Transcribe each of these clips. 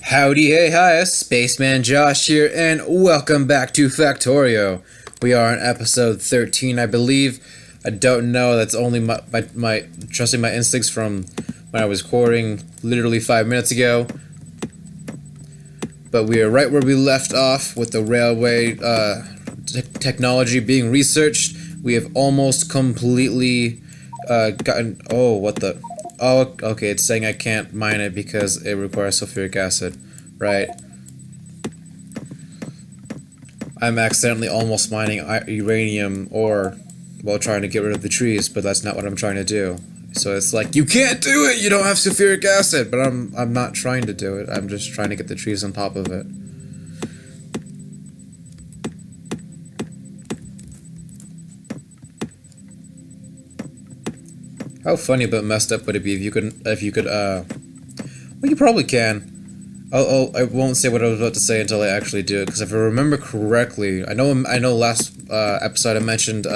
Howdy, hey, hi, Spaceman Josh here, and welcome back to Factorio. We are on episode 13, I believe. I don't know, that's only my trusting my instincts from when I was recording literally 5 minutes ago. But we are right where we left off with the railway technology being researched. We have almost completely gotten... Oh, what the... Oh, okay, it's saying I can't mine it because it requires sulfuric acid. Right. I'm accidentally almost mining uranium ore while trying to get rid of the trees, but that's not what I'm trying to do. So it's like, you can't do it! You don't have sulfuric acid! But I'm not trying to do it. I'm just trying to get the trees on top of it. How funny but messed up would it be if you could well, you probably can. I won't say what I was about to say until I actually do it, because if I remember correctly, I know last episode I mentioned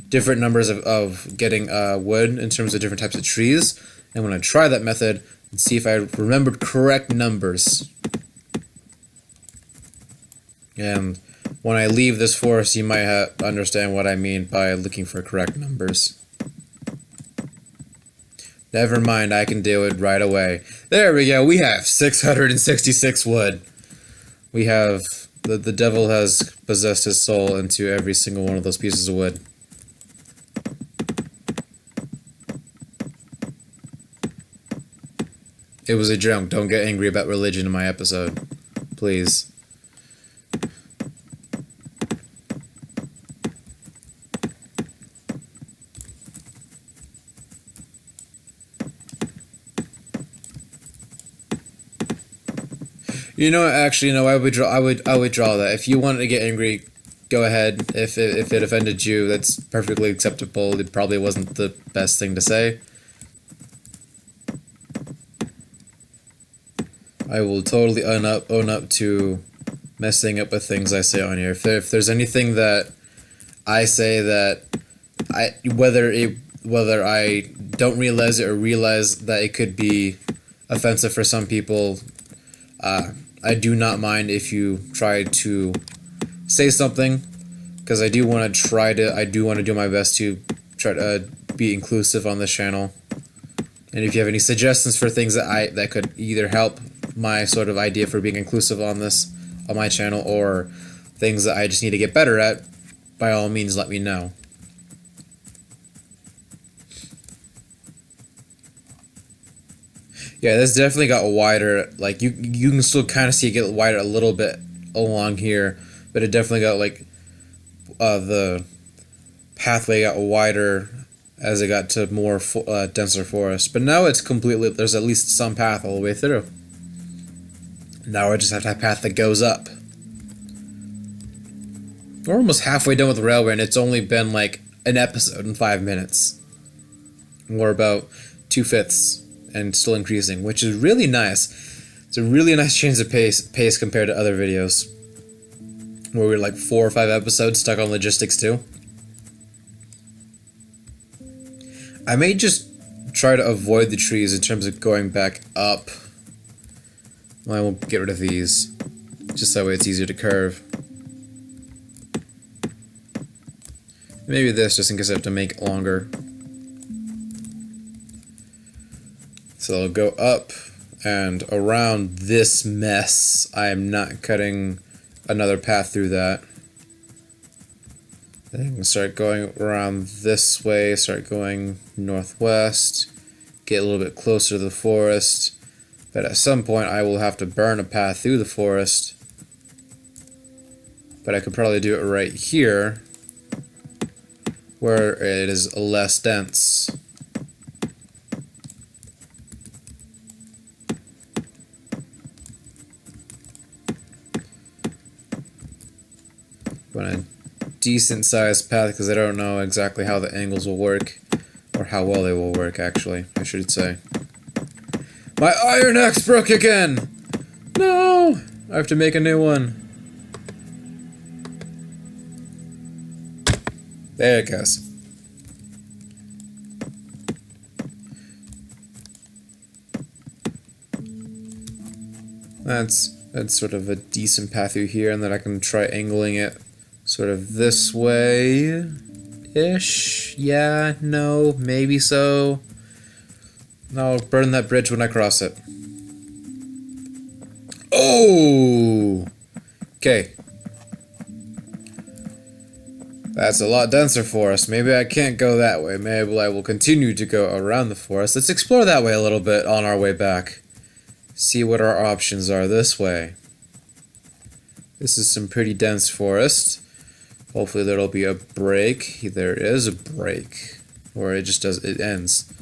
different numbers of getting wood in terms of different types of trees. I'm going to try that method and see if I remembered correct numbers. And when I leave this forest, you might understand what I mean by looking for correct numbers. Never mind, I can do it right away. There we go, we have 666 wood. We have... The devil has possessed his soul into every single one of those pieces of wood. It was a joke, don't get angry about religion in my episode. Please. You know, actually, no. I would draw that. If you wanted to get angry, go ahead. If it offended you, that's perfectly acceptable. It probably wasn't the best thing to say. I will totally own up to messing up with things I say on here. If there's anything that I say that whether I don't realize it or realize that it could be offensive for some people. I do not mind if you try to say something, because I do want to do my best to try to be inclusive on this channel. And if you have any suggestions for things that could either help my sort of idea for being inclusive on my channel, or things that I just need to get better at, by all means let me know. Yeah, this definitely got wider. Like you can still kind of see it get wider a little bit along here, but it definitely got like the pathway got wider as it got to more denser forest. But now it's completely, there's at least some path all the way through. Now I just have to have a path that goes up. We're almost halfway done with the railway, and it's only been like an episode in 5 minutes. We're about 2/5. And still increasing, which is really nice. It's a really nice change of pace compared to other videos where we're like 4 or 5 episodes stuck on logistics too. I may just try to avoid the trees in terms of going back up. Well, I won't get rid of these, just that way it's easier to curve. Maybe this, just in case I have to make it longer. So I'll go up and around this mess. I am not cutting another path through that. Then start going around this way, start going northwest, get a little bit closer to the forest. But at some point I will have to burn a path through the forest. But I could probably do it right here, where it is less dense. On a decent sized path, because I don't know exactly how the angles will work, or how well they will work, actually, I should say. My iron axe broke again! No! I have to make a new one. There it goes. That's sort of a decent path through here, and then I can try angling it sort of this way ish. Yeah, no, maybe so. I'll burn that bridge when I cross it. Oh! Okay. That's a lot denser forest. Maybe I can't go that way. Maybe I will continue to go around the forest. Let's explore that way a little bit on our way back. See what our options are this way. This is some pretty dense forest. Hopefully there'll be a break. There is a break. Or it just does, it ends.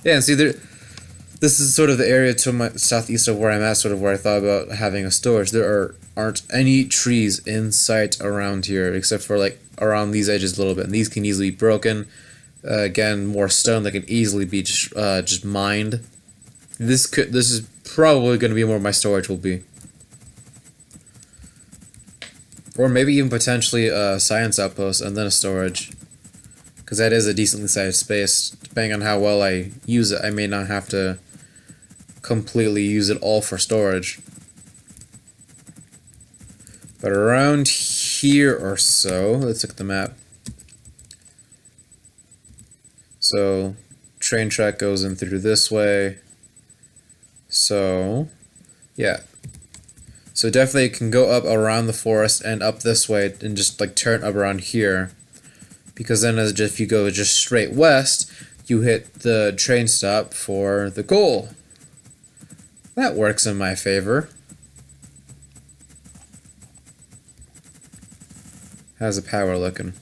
Yeah, and see there, this is sort of the area to my southeast of where I'm at, sort of where I thought about having a storage. There aren't any trees in sight around here, except for like around these edges a little bit. And these can easily be broken. Again, more stone that can easily be just mined. This is probably going to be where my storage will be. Or maybe even potentially a science outpost and then a storage. Because that is a decently sized space. Depending on how well I use it, I may not have to completely use it all for storage. But around here or so, let's look at the map. So, train track goes in through this way. So, yeah. So definitely it can go up around the forest and up this way and just like turn up around here. Because then if you go just straight west, you hit the train stop for the goal. That works in my favor. How's the power looking?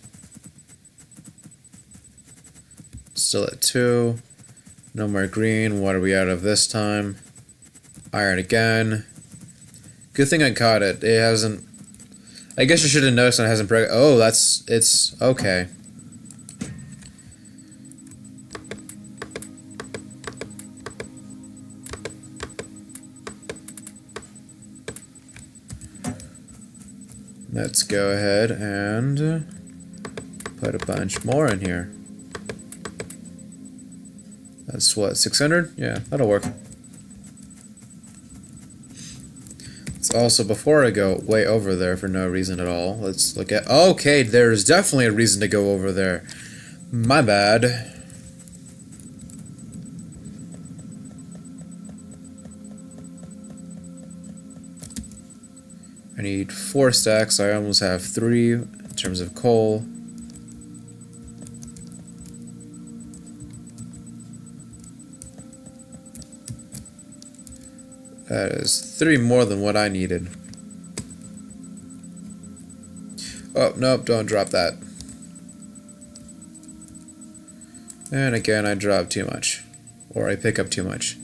Still at 2. No more green. What are we out of this time? Iron again. Good thing I caught it. It hasn't... I guess I should have noticed it hasn't broken. Oh, it's... okay. Let's go ahead and put a bunch more in here. That's what, 600? Yeah, that'll work. It's also, before I go way over there for no reason at all, let's look at... Okay, there's definitely a reason to go over there. My bad. I need 4 stacks. I almost have 3 in terms of coal. That is 3 more than what I needed. Oh, nope, don't drop that. And again, I drop too much. Or I pick up too much.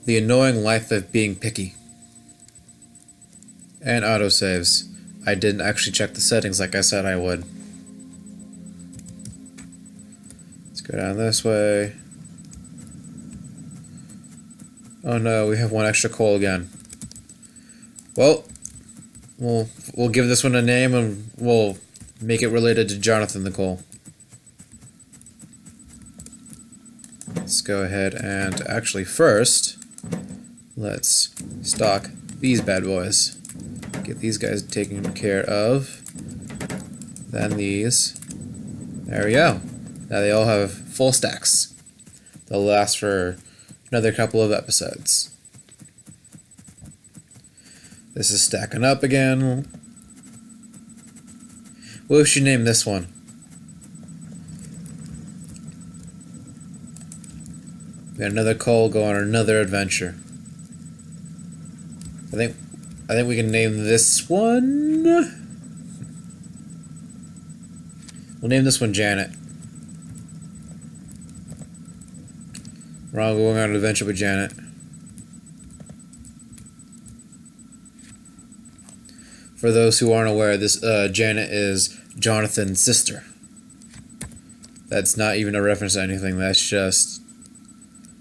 The annoying life of being picky. And autosaves. I didn't actually check the settings like I said I would. Let's go down this way. Oh no, we have 1 extra coal again. Well, we'll give this one a name and we'll make it related to Jonathan the Coal. Let's go ahead and actually first, let's stock these bad boys. Get these guys taken care of. Then these. There we go. Now they all have full stacks. They'll last for another couple of episodes. This is stacking up again. What should name this one? We got another coal, go on another adventure. I think we can name this one. We'll name this one Janet. We're all going on an adventure with Janet. For those who aren't aware, this Janet is Jonathan's sister. That's not even a reference to anything. That's just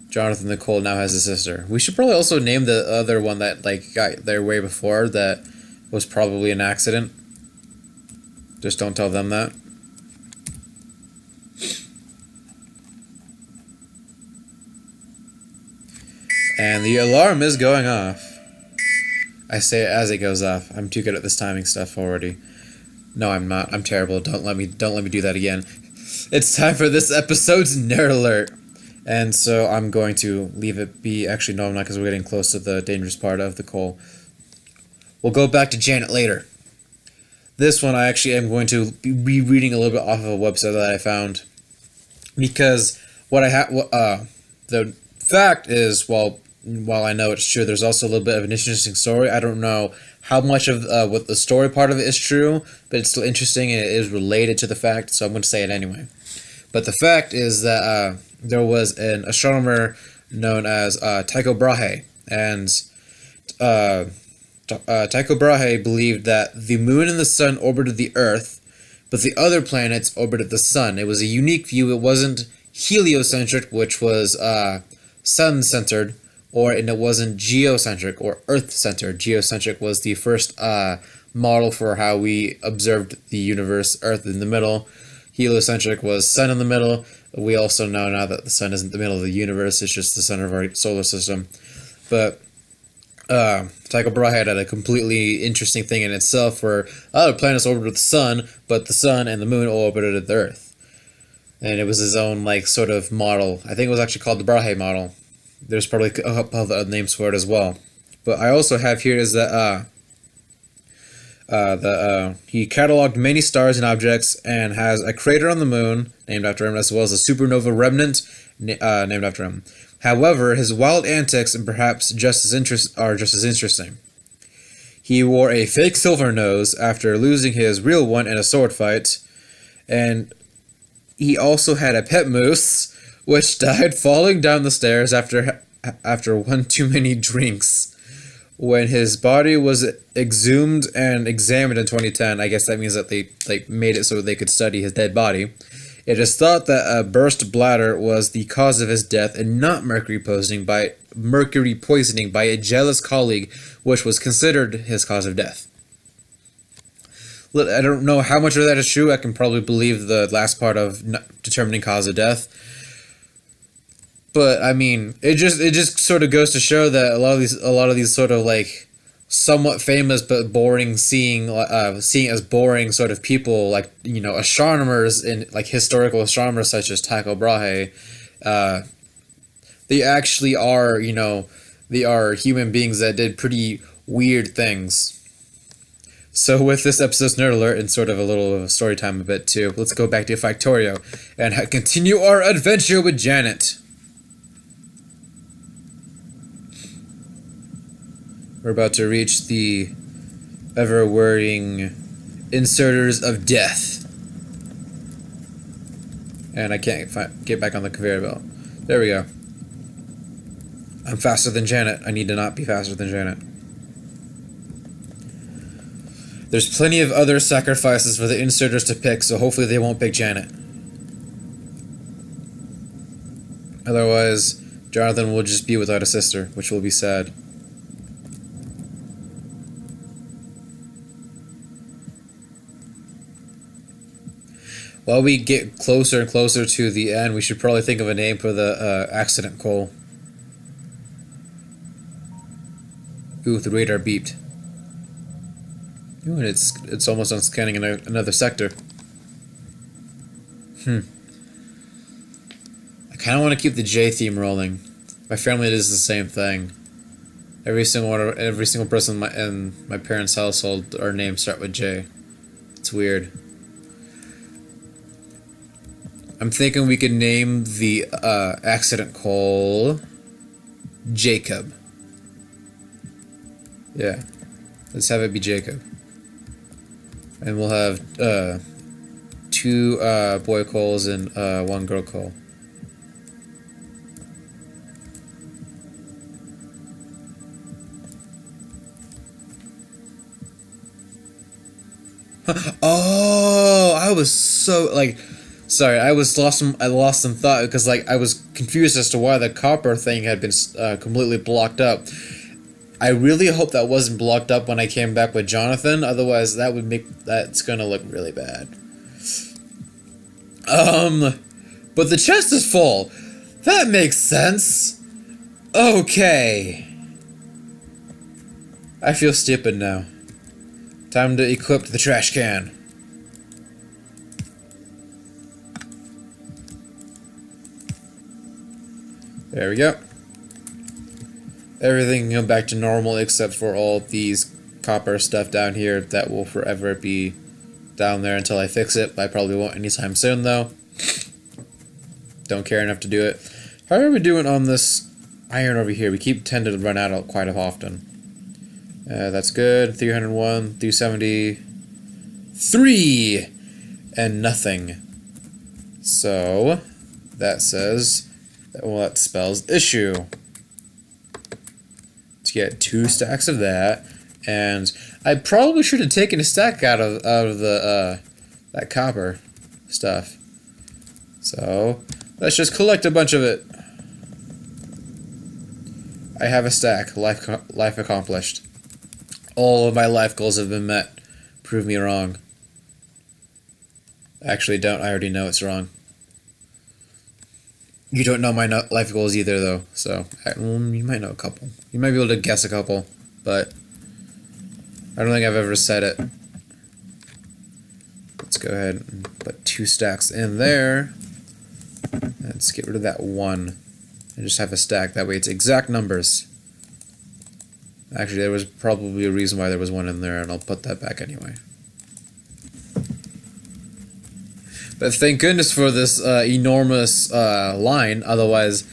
Jonathan the Coal now has a sister. We should probably also name the other one that got there way before that was probably an accident. Just don't tell them that. And the alarm is going off. I say it as it goes off. I'm too good at this timing stuff already. No, I'm not. I'm terrible. Don't let me do that again. It's time for this episode's nerd alert. And so I'm going to leave it be. Actually, no, I'm not, because we're getting close to the dangerous part of the coal. We'll go back to Janet later. This one I actually am going to be reading a little bit off of a website that I found. Because what I have, the fact is, while I know it's true, there's also a little bit of an interesting story. I don't know how much of what the story part of it is true, but it's still interesting and it is related to the fact, so I'm going to say it anyway. But the fact is that there was an astronomer known as Tycho Brahe, and Tycho Brahe believed that the moon and the sun orbited the Earth, but the other planets orbited the sun. It was a unique view. It wasn't heliocentric, which was sun-centered, and it wasn't geocentric or Earth-centered. Geocentric was the first model for how we observed the universe, Earth in the middle. Heliocentric was sun in the middle. We also know now that the sun isn't the middle of the universe, it's just the center of our solar system. But Tycho Brahe had a completely interesting thing in itself where other planets orbited the sun, but the sun and the moon all orbited the Earth. And it was his own, like, sort of model. I think it was actually called the Brahe model. There's probably a couple other names for it as well. But I also have here is that he cataloged many stars and objects and has a crater on the moon named after him, as well as a supernova remnant named after him. However, his wild antics and perhaps just as interesting. He wore a fake silver nose after losing his real one in a sword fight, and he also had a pet moose, which died falling down the stairs after one too many drinks. When his body was exhumed and examined in 2010, I guess that means that they made it so they could study his dead body. It is thought that a burst bladder was the cause of his death and not mercury poisoning by a jealous colleague, which was considered his cause of death. I don't know how much of that is true. I can probably believe the last part of determining cause of death. But I mean, it just sort of goes to show that a lot of these sort of like somewhat famous but boring seen as boring sort of people, like, you know, astronomers and like historical astronomers such as Tycho Brahe, they actually are, you know, they are human beings that did pretty weird things. So with this episode's nerd alert and sort of a little story time a bit too, let's go back to Factorio and continue our adventure with Janet. We're about to reach the ever-worrying inserters of death. And I can't get back on the conveyor belt. There we go. I'm faster than Janet. I need to not be faster than Janet. There's plenty of other sacrifices for the inserters to pick, so hopefully they won't pick Janet. Otherwise, Jonathan will just be without a sister, which will be sad. While we get closer and closer to the end, we should probably think of a name for the accident coal. Ooh, the radar beeped. Ooh, and it's almost on scanning another sector. I kind of want to keep the J theme rolling. My family does the same thing. Every single person in my parents' household, our names start with J. It's weird. I'm thinking we could name the accident coal Jacob. Yeah, let's have it be Jacob. And we'll have 2 boy coals and 1 girl coal. Oh, I was so like. Sorry, I lost some thought because like I was confused as to why the copper thing had been completely blocked up. I really hope that wasn't blocked up when I came back with Jonathan. Otherwise, that's gonna look really bad. But the chest is full. That makes sense. Okay. I feel stupid now. Time to equip the trash can. There we go. Everything can go back to normal except for all these copper stuff down here that will forever be down there until I fix it. I probably won't anytime soon though. Don't care enough to do it. How are we doing on this iron over here? We tend to run out quite often. That's good. 301, 373, and nothing. So that says, well, that spells issue. To get 2 stacks of that, and I probably should have taken a stack out of the that copper stuff. So let's just collect a bunch of it. I have a stack. Life accomplished. All of my life goals have been met. Prove me wrong. Actually, don't. I already know it's wrong. You don't know my life goals either, though. So you might know a couple. You might be able to guess a couple, but I don't think I've ever said it. Let's go ahead and put 2 stacks in there. Let's get rid of that 1. And just have a stack. That way it's exact numbers. Actually, there was probably a reason why there was 1 in there, and I'll put that back anyway. But thank goodness for this enormous line, otherwise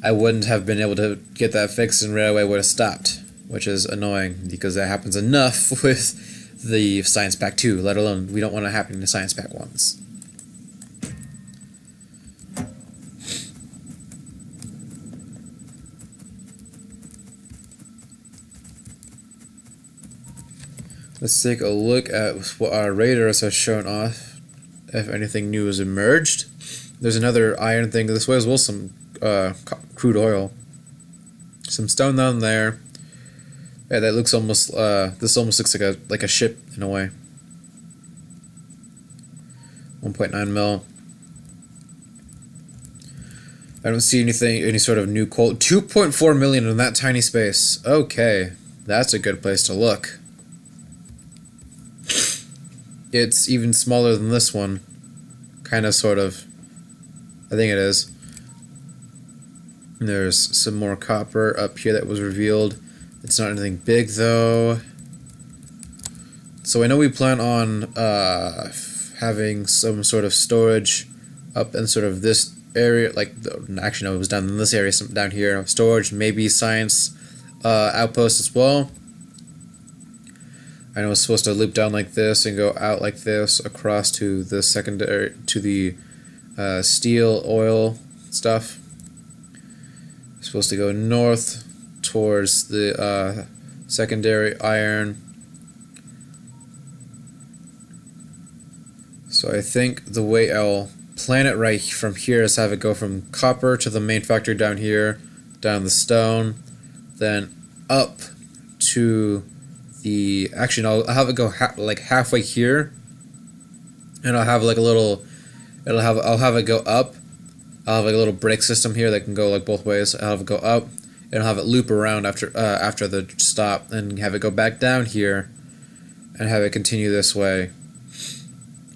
I wouldn't have been able to get that fixed and railway would have stopped, which is annoying because that happens enough with the Science Pack 2, let alone we don't want to happen in the Science Pack 1s. Let's take a look at what our radars have shown off, if anything new has emerged. There's another iron thing this way as well, some crude oil. Some stone down there. Yeah, that looks almost, this almost looks like a ship in a way. 1.9 mil. I don't see any sort of new coal. 2.4 million in that tiny space. Okay, that's a good place to look. It's even smaller than this one. Kind of, sort of. I think it is. There's some more copper up here that was revealed. It's not anything big, though. So I know we plan on having some sort of storage up in sort of this area. Like, actually, no, it was down in this area, some down here. Storage, maybe science outpost as well. I know it's supposed to loop down like this and go out like this across to the secondary, to the steel oil stuff. It's supposed to go north towards the secondary iron. So I think the way I'll plan it right from here is have it go from copper to the main factory down here, down the stone, then up to the, actually no, I'll have it go like halfway here, and I'll have like a little, I'll have it go up. I'll have like a little brake system here that can go like both ways. I'll have it go up, and I'll have it loop around after the stop, and have it go back down here, and have it continue this way,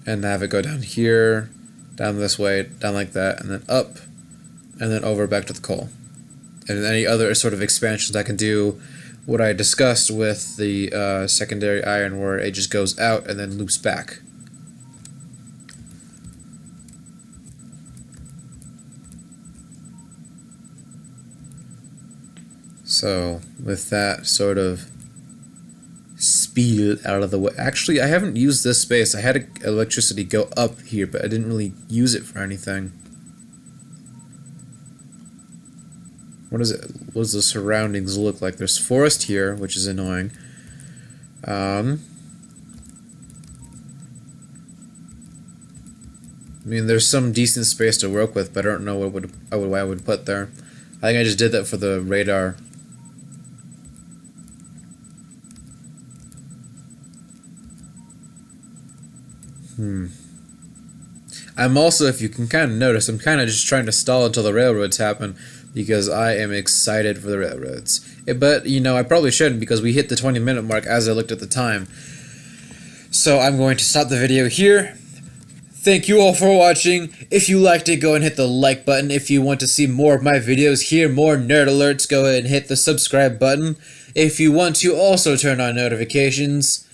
and have it go down here, down this way, down like that, and then up, and then over back to the coal. And any other sort of expansions I can do, what I discussed with the secondary iron, where it just goes out and then loops back. So with that sort of spiel out of the way, actually I haven't used this space. I had electricity go up here, but I didn't really use it for anything. What does the surroundings look like? There's forest here, which is annoying. I mean, there's some decent space to work with, but I don't know what I would put there. I think I just did that for the radar. I'm also, if you can kind of notice, I'm kind of just trying to stall until the railroads happen because I am excited for the railroads. But, you know, I probably shouldn't because we hit the 20-minute mark as I looked at the time. So I'm going to stop the video here. Thank you all for watching. If you liked it, go and hit the like button. If you want to see more of my videos, hear more nerd alerts, go ahead and hit the subscribe button. If you want to also turn on notifications.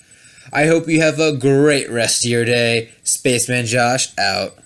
I hope you have a great rest of your day. Spaceman Josh out.